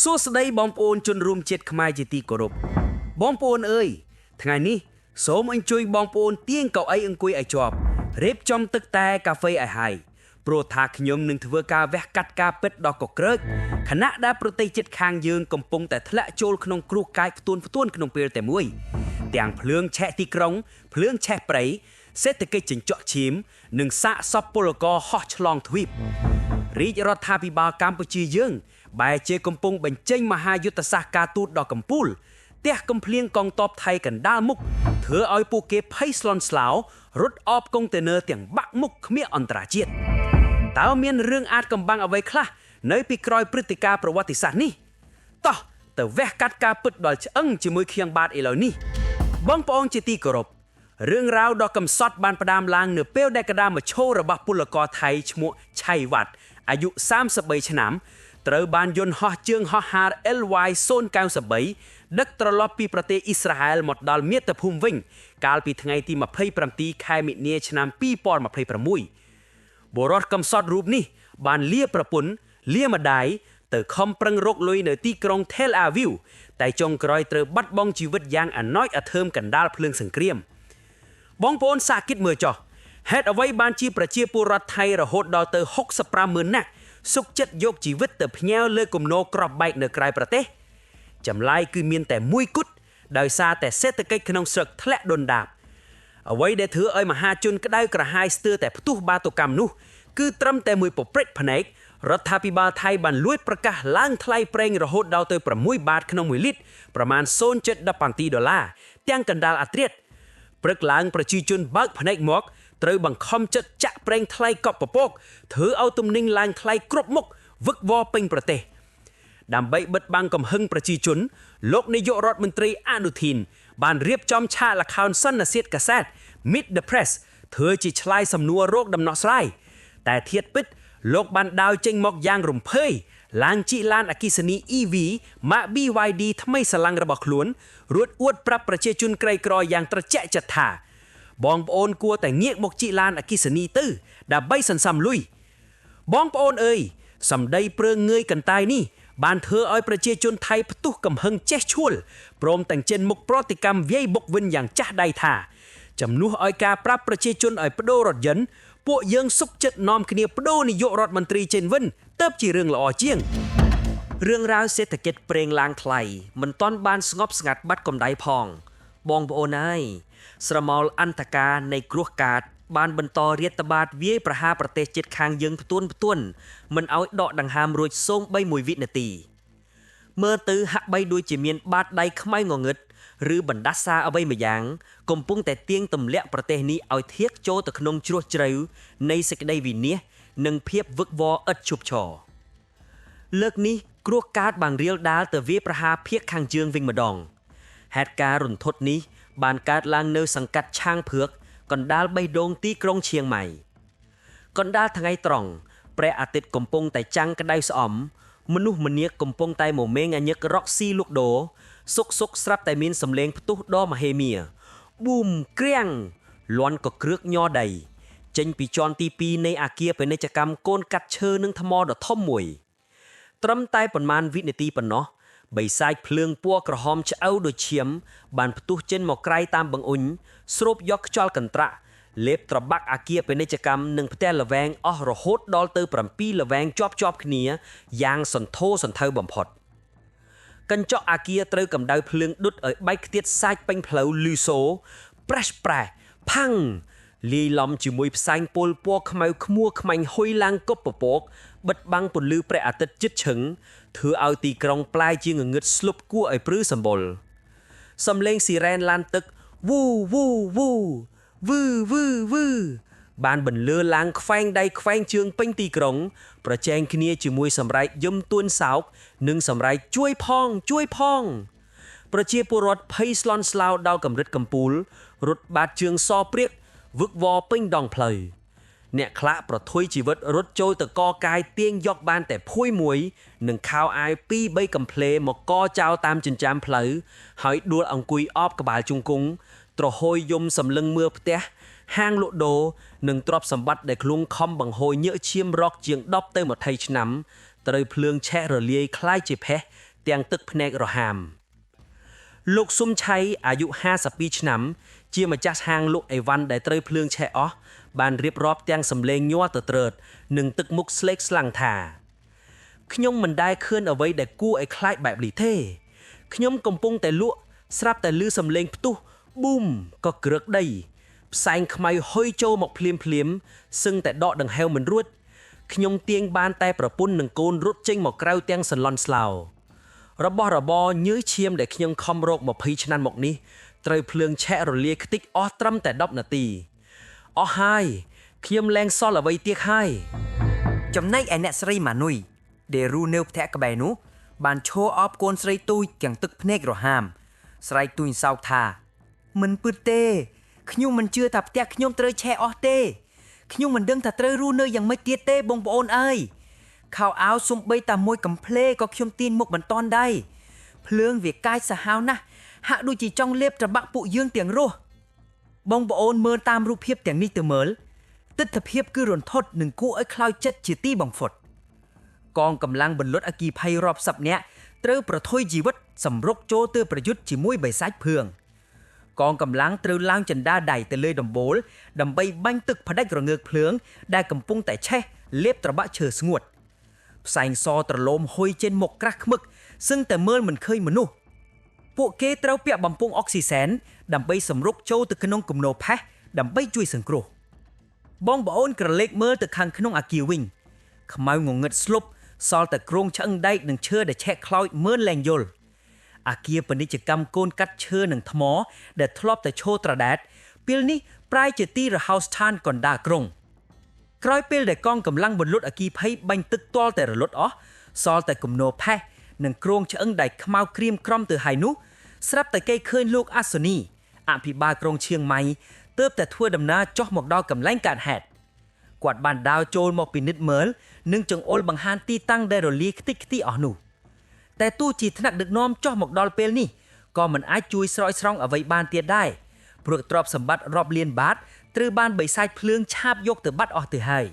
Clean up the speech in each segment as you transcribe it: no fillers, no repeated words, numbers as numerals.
សួស្តីបងប្អូនជនរួមជាតិខ្មែរជាទីគោរពបងប្អូនអើយថ្ងៃនេះសូមអញ្ជើញបងប្អូនទាញកៅអីអង្គុយឲ្យជាប់រៀបចំទឹកតែកាហ្វេឲ្យហើយព្រោះថាខ្ញុំនឹងធ្វើការវះកាត់ការពិតដ៏កក្រើកខណៈដែលប្រទេសជិតខាងយើងកំពុងតែធ្លាក់ចូលក្នុងគ្រោះកាយផ្ទួនក្នុងពេលតែមួយទាំងភ្លើងឆេះទីក្រុងភ្លើងឆេះព្រៃសេដ្ឋកិច្ចជញ្ជាក់ឈាមនិងសាកសពពលករហោះឆ្លងទ្វីបរាជរដ្ឋាភិបាលកម្ពុជាយើងបែរជាកំពុងបញ្ចេញមហាយុទ្ធសាស្ត្រការទូតដ៏កំពូលទះកំភ្លៀងកងទ័ពថៃកណ្ដាលមុខធ្វើឲ្យពួកគេភ័យស្លន់ស្លោរត់អបកុងតឺន័រទាំងបាក់មុខគ្មានអន្តរជាតិតើមានរឿងអាចកំបាំងអ្វីខ្លះនៅពីក្រោយព្រឹត្តិការណ៍ប្រវត្តិសាស្ត្រនេះតោះទៅវះកាត់ការពិតដល់ឆ្អឹងជាមួយខៀងបាទឥឡូវនេះបងប្អូនជាទីគោរពរឿងរ៉ាវដ៏កំសត់បានផ្ដើមឡើងនៅពេលដែលកណ្ដាលមឈររបស់ពលករថៃឈ្មោះឆៃវ៉ាត់អាយុ33ឆ្នាំត្រូវបានយន្តហោះជើងហោះហើរ LY-093 ដឹកត្រឡប់ពីប្រទេសអ៊ីស្រាអែលមកដល់មាតុភូមិវិញកាលពីថ្ងៃទី27ខែមិនិនាឆ្នាំ2026បុរសកំសត់រូបនេះបានលាប្រពន្ធលាម្ដាយទៅខំប្រឹងរកលុយនៅទីក្រុង Tel Aviv តែចុងក្រោយត្រូវបាត់បង់ជីវិតយ៉ាងអណោចអធិមកណ្ដាលភ្លើងសង្គ្រាមបងប្អូនសាកគិតមើលចុះហេតុអ្វីបានជាប្រជាពលរដ្ឋថៃរហូតដល់ទៅ65,000នាក់សុខចិត្តយកជីវិតទៅផ្ញើលើគំនរក្របបែកនៅក្រៅប្រទេសចម្លើយគឺមានតែមួយគត់ដោយសារតែសេដ្ឋកិច្ចក្នុងស្រុកធ្លាក់ដុនដាបអ្វីដែលធ្វើឲ្យមហាជនក្តៅក្រហាយស្ទើរតែផ្ទុះបាតុកម្មនោះគឺត្រឹមតែមួយពព្រិចភ្នែករដ្ឋាភិបាលថៃបានលួចប្រកាសឡើងថ្លៃប្រេងរហូតដល់ទៅ6បាតក្នុង1លីត្រប្រមាណ$0.17ទាំងកណ្ដាលអាត្រិតព្រឹកឡើងប្រជាជនបើកភ្នែកមកត្រូវបង្ខំចិត្តចាក់ប្រេងថ្លៃកប់ពពកធ្វើឲ្យទំនិញឡើងថ្លៃគ្រប់មុខវឹកវរពេញប្រទេសដើម្បីបិទបាំងកំហឹងប្រជាជនលោកនាយករដ្ឋមន្ត្រីអនុធីនបានរៀបចំឆាកល្ខោនសន្និសីទកាសែត Meet the Press ធ្វើជាឆ្លើយសំណួររោគដំណោះស្រាយតែធៀបពិតលោកបានដើរចេញមកយ៉ាងរំភើយឡើងជិះឡានអគ្គិសនី EV ម៉ាក BYD ថ្មីស្រឡាំងរបស់ខ្លួនរួចអួតប្រាប់ប្រជាជនក្រីក្រយ៉ាងត្រជាក់ចិត្តថាបងប្អូនគួរតែងាកមកជិះឡានអគ្គិសនីទៅដើម្បីសន្សំលុយបងប្អូនអើយសម្ដីព្រឺងើយកន្តាយនេះបានធ្វើឲ្យប្រជាជនថៃផ្ទុះកំហឹងចេះឈួលព្រមទាំងចេញមុខប្រតិកម្មវាយបុកវិនយ៉ាងចាស់ដៃថាជំនួសឲ្យការប្រាប់ប្រជាជនឲ្យបដូររថយន្តពួកយើងសុខចិត្តនាំគ្នាបដូរនាយករដ្ឋមន្ត្រីចេញវិនទៅជារឿងល្អជាងរឿងរ៉ាវសេដ្ឋកិច្ចប្រេងឡើងថ្លៃមិនទាន់បានស្ងប់ស្ងាត់បាត់កម្ដៅផងបងប្អូនអើយស្រមោលអន្តការនៃគ្រោះកាចបានបន្តរាតត្បាតវាយប្រហារប្រទេសជិតខាងយើងផ្ទួនមិនឲ្យដកដង្ហើមរួចសូម្បីមួយវិនាទីមើលទៅហាក់បីដូចជាមានបាតដៃខ្មៅងងឹតឬបណ្ដាសាអ្វីម្យ៉ាងកំពុងតែទាញទម្លាក់ប្រទេសនេះឲ្យធៀបចូលទៅក្នុងជ្រោះជ្រៅនៃសេចក្តីវិនាសនិងភាពវឹកវរឥតឈប់ឈរលើកនេះគ្រោះកាចបានរាលដាលទៅវាយប្រហារភាគខាងជើងវិញម្ដងហេតុការណ៍រន្ធត់នេះបានកើតឡើងនៅសង្កាត់ឆាងភឿកកណ្ដាលបេះដូងទីក្រុងឈៀងម៉ៃកណ្ដាលថ្ងៃត្រង់ព្រះអាទិត្យកំពុងតែចាំងក្តៅស្អំមនុស្សម្នាកំពុងតែមមេងអញឹករកស៊ីលក់ដូរសុកស្រាប់តែមានសំឡេងផ្ទុះដ៏មហិមាប៊ូមគ្រាំងលន់ក៏គ្រើកញ័រដីចេញពីជាន់ទី2នៃអាគារពាណិជ្ជកម្មកូនកាត់ឈើនិងថ្មដ៏ធំមួយត្រឹមតែប៉ុន្មានវិនាទីប៉ុណ្ណោះបិសាចភ្លើងពណ៌ក្រហមឆ្អៅដូចឈាមបានផ្ទុះចេញមកក្រៃតាមបង្អ៊ុញស្រូបយកខ្យល់កន្ត្រាក់លេបត្របាក់អាគារពាណិជ្ជកម្មនិងផ្ទះល្វែងអស់រហូតដល់ទៅ7ល្វែងជាប់គ្នាយ៉ាងសន្ធោសន្ធៅបំផុតកញ្ចក់អាគារត្រូវកម្ដៅភ្លើងដុតឲ្យបែកខ្ទាតសាច់ពេញផ្លូវលឺសូប្រេះប្រែផាំងលាយឡំជាមួយផ្សែងពុលពណ៌ខ្មៅខ្មួខ្មាញ់ហុយឡើងគប់ពពកបិទបាំងពន្លឺព្រះអាទិត្យជិតឈឹងធ្វើឲ្យទីក្រុងប្លាយជាងងឹតស្លុបគួរឲ្យព្រឺសម្បុរសំឡេងស៊ីរ៉ែនឡានទឹកវូវូវូវឺវឺវឺបានបន្លឺឡើងខ្វែងដៃខ្វែងជើងពេញទីក្រុងប្រជែងគ្នាជាមួយសម្រែកយំទួនសោកនិងសម្រែកជួយផងប្រជាពលរដ្ឋភ័យស្លន់ស្លោដល់កម្រិតកំពូលរត់បាតជើងសព្រាកវឹកវរពេញដងផ្លូវអ្នកខ្លះប្រថុយជីវិតរត់ចូលទៅកកាយទាញយកបានតែភួយមួយនិងខោអាវ2-3កំភ្លេមកកចោលតាមចិញ្ចើមផ្លូវហើយដួលអង្គុយអបក្បាលជង្គង់ត្រហួយយំសម្លឹងមើលផ្ទះហាងលក់ដូរនិងទ្រព្យសម្បត្តិដែលខ្លួនខំបង្ហូរញើសឈាមរកជាង10ទៅ20ឆ្នាំ ត្រូវភ្លើងឆេះរលាយคล้ายជាផេះទាំងទឹកភ្នែករហាមលោកស៊ុំឆៃអាយុ52ឆ្នាំជាម្ចាស់ហាងលក់អីវ៉ាន់ដែលត្រូវភ្លើងឆេះអស់បានរៀបរាប់ទាំងសម្លេងញ័រទៅត្រើតនិងទឹកមុខស្លេកស្លាំងថាខ្ញុំមិនដែលឃើញអ្វីដែលគួរឲ្យខ្លាចបែបនេះទេខ្ញុំកំពុងតែលក់ស្រាប់តែឮសំឡេងផ្ទុះប៊ូមក៏ក្រឹកដីផ្សែងខ្មៅហុយចូលមកភ្លាមសឹងតែដកដង្ហែវមិនរួចខ្ញុំទាញបានតែប្រពន្ធនិងកូនរត់ចេញមកក្រៅទាំងសន្លន់ស្លោរបស់របរញើសឈាមដែលខ្ញុំខំរក20ឆ្នាំមកនេះត្រូវភ្លើងឆេះរលាយខ្ទេចអស់ត្រឹមតែ10នាទីអស់ហើយខ្ញុំលែងសល់អ្វីទៀតហើយចំណែកឯអ្នកស្រីម៉ានុយដែលរស់នៅផ្ទះក្បែរនោះបានឈរអបកូនស្រីទូចទាំងទឹកភ្នែករហាមស្រែកទូចសោកថាមិនពិតទេខ្ញុំមិនជឿថាផ្ទះខ្ញុំត្រូវឆេះអស់ទេខ្ញុំមិនដឹងថាត្រូវរស់នៅយ៉ាងម៉េចទៀតទេបងប្អូនអើយខោអាវសំបីតែមួយកំ pl េក៏ខ្ញុំទាញមុខមិនតាន់ដែរភ្លើងវាកាចសាហាវណាស់ហាក់ដូចជាចង់លេបត្របាក់ពួកយើងទាំងរស់បងប្អូនមើលតាមរូបភាពទាំងនេះទៅមើលទិដ្ឋភាពគឺរន្ធត់និងគួរឲ្យខ្លោចចិត្តជាទីបំផុតកងកម្លាំងបន្លត់អគ្គីភ័យរាប់សិបនាក់ត្រូវប្រថុយជីវិតសម្រុកចូលទៅប្រយុទ្ធជាមួយបិសាចភឿងកងកម្លាំងត្រូវឡើងចន្ទាដៃទៅលើដំបូលដើម្បីបាញ់ទឹកផ្ដាច់រងើកភ្លើងដែលកំពុងតែឆេះលេបត្របាក់ឈើស្ងួតផ្សែងសត្រឡោមហុយចេញមកក្រាស់ខ្មឹកសឹងតែមើលមិនឃើញមនុស្សពួកគេត្រូវពាក់បំពង់អុកស៊ីសែនដើម្បីសម្រុកចូលទៅក្នុងគំនរផេះដើម្បីជួយសង្គ្រោះបងប្អូនក្រឡេកមើលទៅខាងក្នុងអគារវិញខ្មៅងងឹតស្លុបសល់តែគ្រោងឆ្អឹងដែកនិងឈើដែលឆែកខ្លោចមើលលែងយល់អគារពាណិជ្ជកម្មកូនកាត់ឈើនិងថ្មដែលធ្លាប់តែឈរត្រដែតពេលនេះប្រែជាទីរហោស្ថានកណ្ដាលក្រុងក្រោយពេលដែលកងកម្លាំងបន្លត់អគ្គីភ័យបាញ់ទឹកទាល់តែរលត់អស់សល់តែគំនរផេះនិងគ្រោងឆ្អឹងដែលខ្មៅក្រៀមក្រំទៅហើយនោះស្រាប់តែគេឃើញលោកអាសូនីអភិបាលក្រុងឈៀងម៉ៃទើបតែធ្វើដំណើរចុះមកដល់កន្លែងកើតហេតុគាត់បានដើរចូលមកពិនិត្យមើលនិងចង្អុលបង្ហាញទីតាំងដែលរលាយខ្ទេចខ្ទីអស់នោះតែទោះជាថ្នាក់ដឹកនាំចុះមកដល់ពេលនេះក៏មិនអាចជួយស្រោចស្រង់អ្វីបានទៀតដែរព្រោះទ្រព្យសម្បត្តិរាប់លានបាតត្រូវបានបិសាចភ្លើងឆាបយកទៅបាត់អស់ទៅហើយ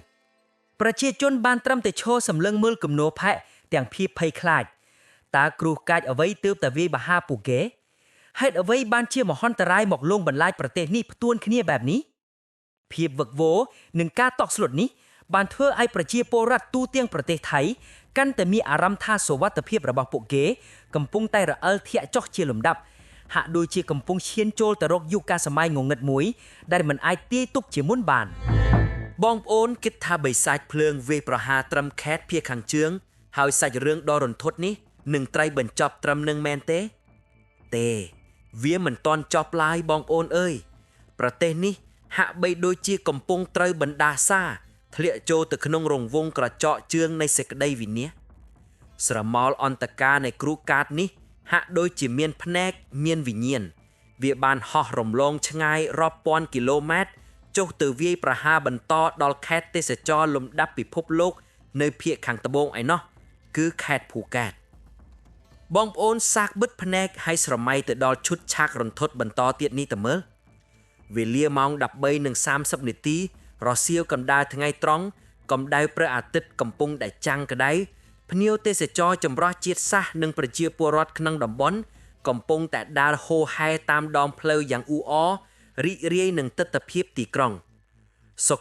ប្រជាជនបានត្រឹមតែឈរសម្លឹងមើលគំនរផែកទាំងភាពភ័យខ្លាចតើគ្រោះកាចអ្វីទើបតែវាយបហាពួកគេហេតុអ្វីបានជាមហន្តរាយមកលងបន្លាចប្រទេសនេះផ្ទួនគ្នាបែបនេះភាពវឹកវរនិងការតក់ស្លុតនេះបានធ្វើឲ្យប្រជាពលរដ្ឋទូទាំងប្រទេសថៃកាន់តែមានអារម្មណ៍ថាសុវត្ថិភាពរបស់ពួកគេកំពុងតែរអិលធាក់ចុះជាលំដាប់ហាក់ដូចជាកំពុងឈានចូលទៅរកយុគសម័យងងឹតមួយដែលមិនអាចទាយទុកជាមុនបានបងប្អូនគិតថាបិសាចភ្លើងវាយប្រហារត្រឹមខេត្តភៀសខាងជើងហើយសាច់រឿងដ៏រន្ធត់នេះនឹងត្រូវបញ្ចប់ត្រឹមនឹងមែនទេវាមិនទាន់ចប់ឡើយបងប្អូនអើយប្រទេសនេះហាក់បីដូចជាកំពុងត្រូវបណ្ដាសាធ្លាក់ចូលទៅក្នុងរង្វង់ក្រចកជើងនៃសេចក្តីវិនាសស្រមោលអន្តការនៃគ្រូកាតនេះហាក់ដូចជាមានភ្នែកមានវិញ្ញាណវាបានហោះរំលងឆ្ងាយរាប់ពាន់គីឡូម៉ែត្រចុះទៅវាយប្រហារបន្តដល់ខេត្តទេសចរលំដាប់ពិភពលោកនៅភាគខាងត្បូងឯណោះគឺខេត្តភូកែតបងប្អូនសាកបិទភ្នែកឲ្យស្រមៃទៅដល់ឈុតឆាករន្ធត់បន្តទៀតនេះតើមើលវេលាម៉ោង 13:30 នាទីរសៀលកណ្ដាលថ្ងៃត្រង់កម្ដៅព្រះអាទិត្យកំពុងតែចាំងក្ដៅភ្ញៀវទេសចរចម្រុះជាតិសាសន៍និងប្រជាពលរដ្ឋក្នុងតំបន់កំពុងតែដើរហូរហែតាមដងផ្លូវយ៉ាងអ៊ូអររីករាយនឹងទិដ្ឋភាពទីក្រុងសុក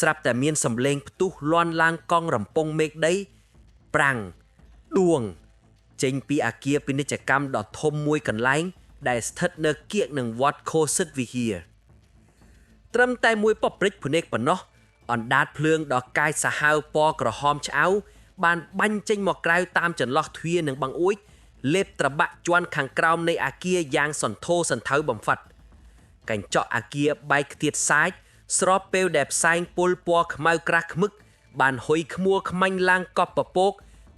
ស្រាប់តែមានសំឡេងផ្ទុះលាន់ឡើងកង់រំពងមេឃដីប្រាំងដួងចេញពីអគារពាណិជ្ជកម្មដ៏ធំមួយកន្លែងដែលស្ថិតនៅគៀកនឹងវត្តខូសិតវិហារត្រឹមតែមួយប៉ព្រិចភ្នែកប៉ុណ្ណោះអណ្ដាតភ្លើងដ៏កាយសាហាវពណ៌ក្រហមឆ្អៅបានបាញ់ចេញមកក្រៅតាមចន្លោះទ្វារនិងបង្អួចលេបត្របាក់ជាន់ខាងក្រោមនៃអគារយ៉ាងសន្ធោសន្ធៅបំផាត់កញ្ចក់អគារបែកខ្ទាតសាច់ស្របពេលដែលផ្សែងពុលពណ៌ខ្មៅក្រាស់ខ្មឹកបានហុយខ្មួលខ្មាញ់ឡើងកប់ពពក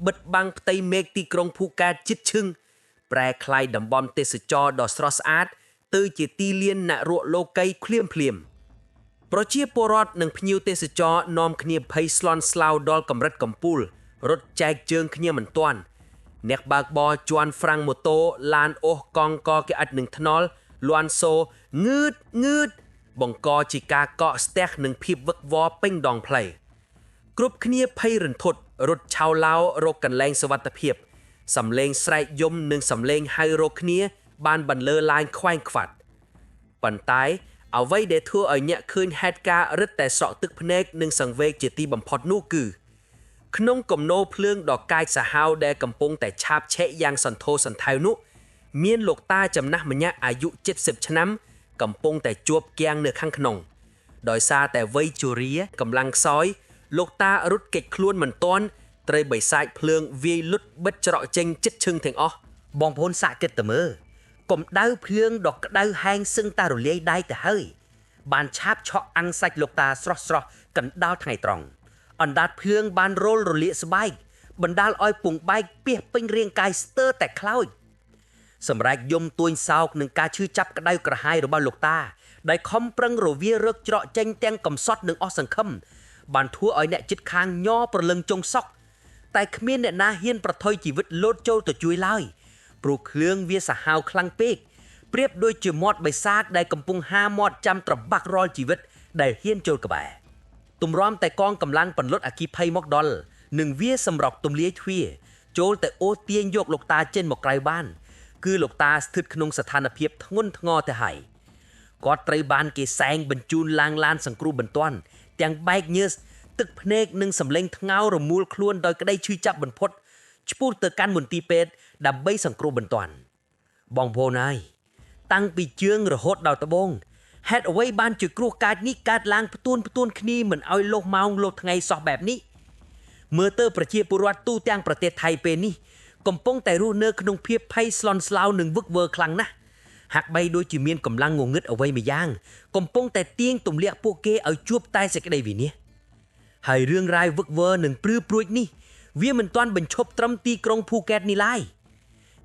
បិទបាំងផ្ទៃមេឃទីក្រុងភូកែតជិតឈឹងប្រែក្លាយតំបន់ទេសចរដ៏ស្រស់ស្អាតទៅជាទីលានអ្នករក់លោកីភ្លាមប្រជាពលរដ្ឋនិងភ្ញៀវទេសចរនាំគ្នាភ័យស្លន់ស្លោដល់កម្រិតកំពូលរត់ចែកជើងគ្នាមិនទាន់អ្នកបើកបរជាន់ហ្វ្រាំងម៉ូតូឡានអូសកង់កគេឥតនឹងថ្នល់លន់សូងឺតបង្កជាការកកស្ទះនិងភាពវឹកវរពេញដងផ្លូវ គ្រប់គ្នាភ័យរន្ធត់រត់ឆោឡោរកកន្លែងសុវត្ថិភាពសំឡេងស្រែកយំនិងសំឡេងហៅរកគ្នាបានបន្លឺឡើងខ្វែងខ្វាត់ប៉ុន្តែអ្វីដែលធ្វើឲ្យអ្នកឃើញហេតុការណ៍រឹតតែស្រក់ទឹកភ្នែកនិងសង្វេគជាទីបំផុតនោះគឺក្នុងគំនរភ្លើងដ៏កាចសាហាវដែលកំពុងតែឆាបឆេកយ៉ាងសន្ធោសន្ធៅនោះមានលោកតាចំណាស់ម្នាក់អាយុ70ឆ្នាំកំពុងតែជួបគាំងនៅខាងក្នុងដោយសារតែវ័យជរាកម្លាំងខ្សោយលោកតារត់គេចខ្លួនមិនទាន់ត្រូវបិសាចភ្លើងវាយលុតបិទច្រកចេញជិតឈឹងទាំងអស់ បងប្អូនសាកគិតទៅមើលកុំដៅភ្លើងដ៏ក្តៅហែងសឹងតារលាយដៃទៅហើយបានឆាបឆក់អាំងសាច់លោកតាស្រស់កណ្ដាលថ្ងៃត្រង់អណ្ដាតភ្លើងបានរលរលាកស្បែកបណ្ដាលឲ្យពងបែកពាសពេញរាងកាយស្ទើរតែខ្លោចសម្រាប់យំទួញសោកនឹងការឈឺចាប់ក្តៅក្រហាយរបស់លោកតាដែលខំប្រឹងរវារឹកច្រកចេញទាំងកំសត់និងអស់សង្ឃឹមបានធ្វើឲ្យអ្នកជិតខាងញ័រប្រលឹងចុងសក់តែគ្មានអ្នកណាហ៊ានប្រថុយជីវិតលោតចូលទៅជួយឡើយព្រោះភ្លើងវាសាហាវខ្លាំងពេកប្រៀបដូចជាមាត់បិសាចដែលកំពុងហាមាត់ចាំត្របាក់រាល់ជីវិតដែលហ៊ានចូលក្បែរទម្រាំតែកងកម្លាំងបន្លត់អគិភ័យមកដល់នឹងវាសម្រក់ទម្លាយទ្វារចូលតែអូសទាញយកលោកតាចេញមកក្រៅបានគឺលោកតាស្ថិតក្នុងស្ថានភាពធ្ងន់ធ្ងរទៅហើយគាត់ត្រូវបានគេសែងបញ្ជូនឡើងឡានសង្គ្រោះបន្ទាន់ទាំងបែកញើសទឹកភ្នែកនិងសម្លេងថ្ងោរមូលខ្លួនដោយក្តីឈឺចាប់បំផុតឆ្ពោះទៅកាន់មន្ទីរពេទ្យដើម្បីសង្គ្រោះបន្ទាន់បងប្អូនហើយតាំងពីជើងរហូតដល់ត្បូងហេតុអ្វីបានជាគ្រោះកាចនេះកើតឡើងផ្ទួនគ្នាមិនឲ្យលុះម៉ោងលុះថ្ងៃសោះបែបនេះមើលទៅប្រជាពលរដ្ឋទូទាំងប្រទេសថៃពេលនេះកំពុងតែរស់នៅក្នុងភាពភ័យស្លន់ស្លោនិងវឹកវរខ្លាំងណាស់ហាក់បីដូចជាមានកម្លាំងងងឹតអ្វីម្យ៉ាងកំពុងតែទាញទម្លាក់ពួកគេឲ្យជួបតែសេចក្តីវិនាសហើយរឿងរ៉ាវវឹកវរនិងព្រឺព្រួចនេះវាមិនទាន់បញ្ឈប់ត្រឹមទីក្រុងភូកែតនេះឡើយ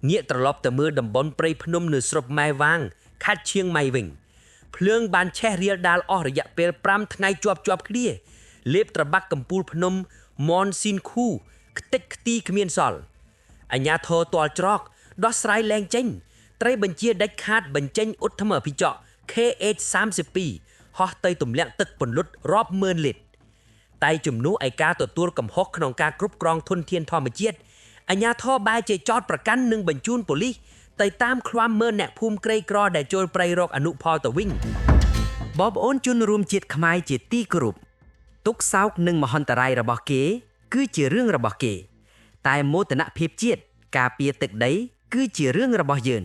ងាកត្រឡប់ទៅមើលតំបន់ព្រៃភ្នំនៅស្រុកម៉ែវាងខេត្តឈៀងម៉ៃវិញភ្លើងបានឆេះរាលដាលអស់រយៈពេល5ថ្ងៃជាប់គ្នាលេបត្របាក់កំពូលភ្នំមនស៊ីនខូខ្ទេចខ្ទីគ្មានសល់អាជ្ញាធរទាល់ច្រកដោះស្រាយលែងចេញត្រូវបញ្ជាដាច់ខាតបញ្ចេញឧទ្ធមអភិចក្រ KH32 ហោះទៅទម្លាក់ទឹកពន្លត់រាប់ម៉ឺនលីត្រតែជំនួសឯការទទួលកំហុសក្នុងការគ្រប់គ្រងធនធានធម្មជាតិអាជ្ញាធរបែរជាចោទប្រកាន់និងបញ្ជូនប៉ូលីសទៅតាមឃ្លាំមើលអ្នកភូមិក្រីក្រដែលចូលព្រៃរកអនុផលទៅវិញបងប្អូនជនរួមជាតិខ្មែរជាទីគោរពទុក្ខសោកនិងមហន្តរាយរបស់គេគឺជារឿងរបស់គេតែមោទនភាពជាតិការពារទឹកដីគឺជារឿងរបស់យើង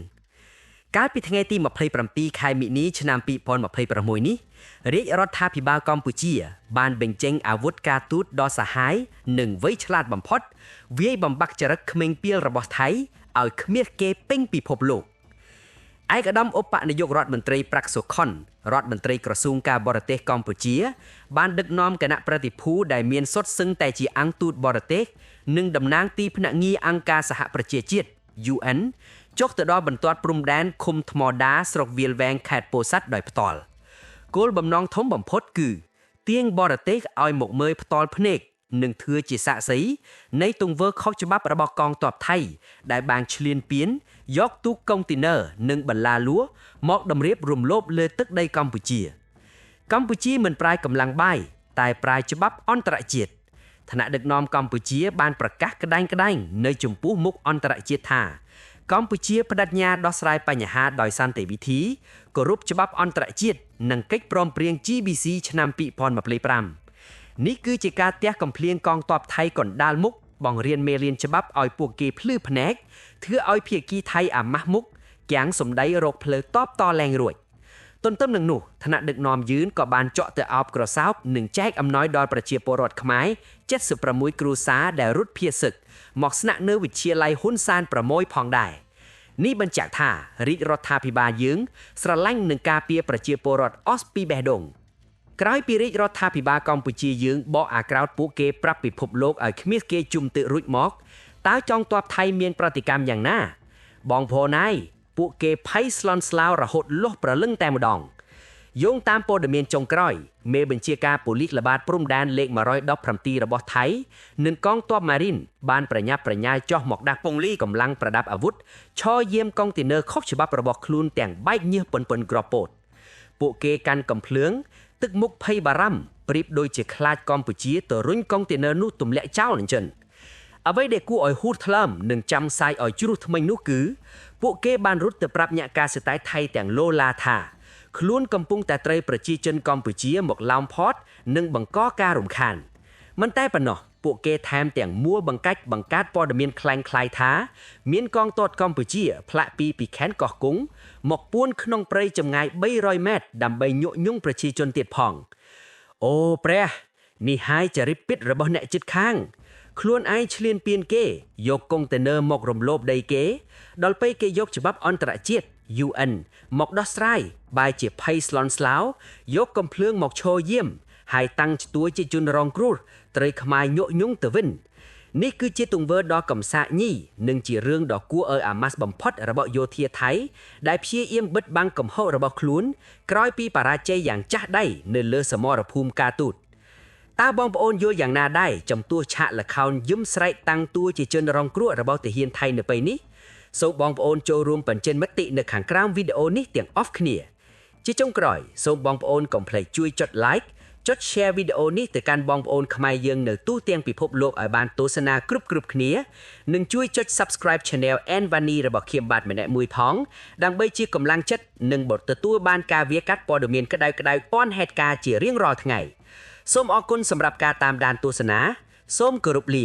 កាលពីថ្ងៃទី27ខែមិនិនាឆ្នាំ2026នេះរាជរដ្ឋាភិបាលកម្ពុជាបានបញ្ចេញអាវុធការទូតដ៏សាហាវនិងវៃឆ្លាតបំផុតវាយបំបាក់ចរិតក្មេងពាលរបស់ថៃឲ្យគ្មានគេពេញពិភពលោកឯកឧត្តមឧបនាយករដ្ឋមន្ត្រីប្រាក់សុខុនរដ្ឋមន្ត្រីក្រសួងការបរទេសកម្ពុជាបានដឹកនាំគណៈប្រតិភូដែលមានសុទ្ធសឹងតែជាអង្គទូតបរទេសនិងតំណាងទីភ្នាក់ងារអង្គការសហប្រជាជាតិ UN ចុះទៅដល់បន្ទាត់ព្រំដែនឃុំថ្មដាស្រុកវាលវែងខេត្តពោធិ៍សាត់ដោយផ្ទាល់គោលបំណងធំបំផុតគឺទាញបរទេសឲ្យមកមើលផ្ទាល់ភ្នែកនិងធ្វើជាសាក្សីនៃទង្វើខុសច្បាប់របស់កងទ័ពថៃដែលបានឈ្លានពានយកទូកកុងទីន័រនិងបន្លាលួមកតម្រៀបរំលោភលើទឹកដីកម្ពុជាមិនប្រើកម្លាំងបាយតែប្រើច្បាប់អន្តរជាតិថ្នាក់ដឹកនាំកម្ពុជាបានប្រកាសក្តែងនៅចំពោះមុខអន្តរជាតិថាកម្ពុជាបដិញ្ញាដោះស្រាយបញ្ហាដោយសន្តិវិធីគោរពច្បាប់អន្តរជាតិនិងកិច្ចព្រមព្រៀង GBC ឆ្នាំ2025នេះគឺជាការទះកំភ្លៀងកងទ័ពថៃកណ្ដាលមុខបង្រៀនមេរៀនច្បាប់ឲ្យពួកគេភ្លឺភ្នែកធ្វើឲ្យភាគីថៃអាម៉ាស់មុខគាំងសម្ដីរកផ្លូវតបតលែងរួចទន្ទឹមនឹងនោះថ្នាក់ដឹកនាំយឺនក៏បានចុះទៅអោបក្រសោបនិងចែកអំណោយដល់ប្រជាពលរដ្ឋខ្មែរ76គ្រួសារដែលរត់ភៀសសឹកមកស្នាក់នៅវិទ្យាល័យហ៊ុនសែន6ផងដែរនេះបញ្ជាក់ថារាជរដ្ឋាភិបាលយើងស្រឡាញ់នឹងការពារប្រជាពលរដ្ឋអស់ពីបេះដូងក្រោយពីរាជរដ្ឋាភិបាលកម្ពុជាយើងបកអាក្រោតពួកគេប្រាប់ពិភពលោកឲ្យគ្មានគេជុំទឹករួចមកតើចង់ទ័ពថៃមានប្រតិកម្មយ៉ាងណាបងប្អូនហើយពួកគេភ័យស្លន់ស្លោរហូតលាស់ប្រលឹងតែម្ដងយោងតាមព័ត៌មានចុងក្រោយមេបញ្ជាការប៉ូលីសល្បាតព្រំដែនលេខ117របស់ថៃនិងកងទ័ពម៉ារីនបានប្រញាប់ប្រញាល់ចុះមកដាក់ពង្រីកម្លាំងប្រដាប់អាវុធឈរយាមកុងទីន័រខុសច្បាប់របស់ខ្លួនទាំងបែកញើសប៉ុនក្របពោតពួកគេកាន់កំភ្លើង ទឹកមុខភ័យបារម្ភប្រៀបដូចជាខ្លាចកម្ពុជាទៅរុញកុងតេន័រនោះទម្លាក់ចោលអញ្ចឹងអ្វីដែលគួរឲ្យហួតថ្លើមនិងចាំសាយឲ្យជ្រុះថ្មិញនោះគឺពួកគេបានរត់ទៅប្រាប់អ្នកការសេតាយថៃទាំងឡូឡាថាខ្លួនកំពុងតែត្រូវប្រជាជនកម្ពុជាមកឡោមផតនិងបង្កការរំខានមិនតែប៉ុណ្ណោះពួកគេថែមទាំងមួលបង្កាច់បង្កើតព័ត៌មានคล้ายៗថាមានកងទ័ពកម្ពុជាផ្លាក់ពីខេត្តកោះកុងមកពួនក្នុងព្រៃចម្ងាយ300ម៉ែត្រដើម្បីញុះញង់ប្រជាជនទៀតផងអូព្រះនេះហើយចរិតពិតរបស់អ្នកជិតខាងខ្លួនឯងឈ្លានពានគេយកកុងតេន័រមករំលោភដីគេដល់ពេលគេយកច្បាប់អន្តរជាតិ UN មកដោះស្រាយបែរជាភ័យស្លន់ស្លោយកកំភ្លើងមកឈរយាមហើយតាំងជាជាជនរងគ្រោះត្រូវខ្មែរញុះញង់ទៅវិញនេះគឺជាទង្វើដ៏កំសាកញីនិងជារឿងដ៏គួរឲ្យអាម៉ាស់បំផុតរបស់យោធាថៃដែលព្យាយាមបិទបាំងកំហុសរបស់ខ្លួនក្រោយពីបរាជ័យយ៉ាងចាស់ដៃនៅលើសមរភូមិការទូតតើបងប្អូនយល់យ៉ាងណាដែរចំពោះឆាកល្ខោនយឹមស្រែកតាំងតួជាជនរងគ្រោះរបស់ទាហានថៃនៅពេលនេះសូមបងប្អូនចូលរួមបញ្ចេញមតិនៅខាងក្រោមវីដេអូនេះទាំងអស់គ្នាជាចុងក្រោយសូមបងប្អូនកុំភ្លេចជួយចុច like ចុច share វីដេអូនេះទៅកាន់បងប្អូនខ្មែរយើងនៅទូទាំងពិភពលោកឲ្យបានទស្សនាគ្រប់គ្នានិងជួយចុច subscribe channel Anvani របស់ខ្ញុំបាទម្នាក់មួយផងដើម្បីជាកម្លាំងចិត្តនិងទទួលបានការវាកាត់ព័ត៌មានក្តៅព័ន្ធហេតុការណ៍ជារៀងរាល់ថ្ងៃសូមអរគុណសម្រាប់ការតាមដានទស្សនាសូមគោរពលា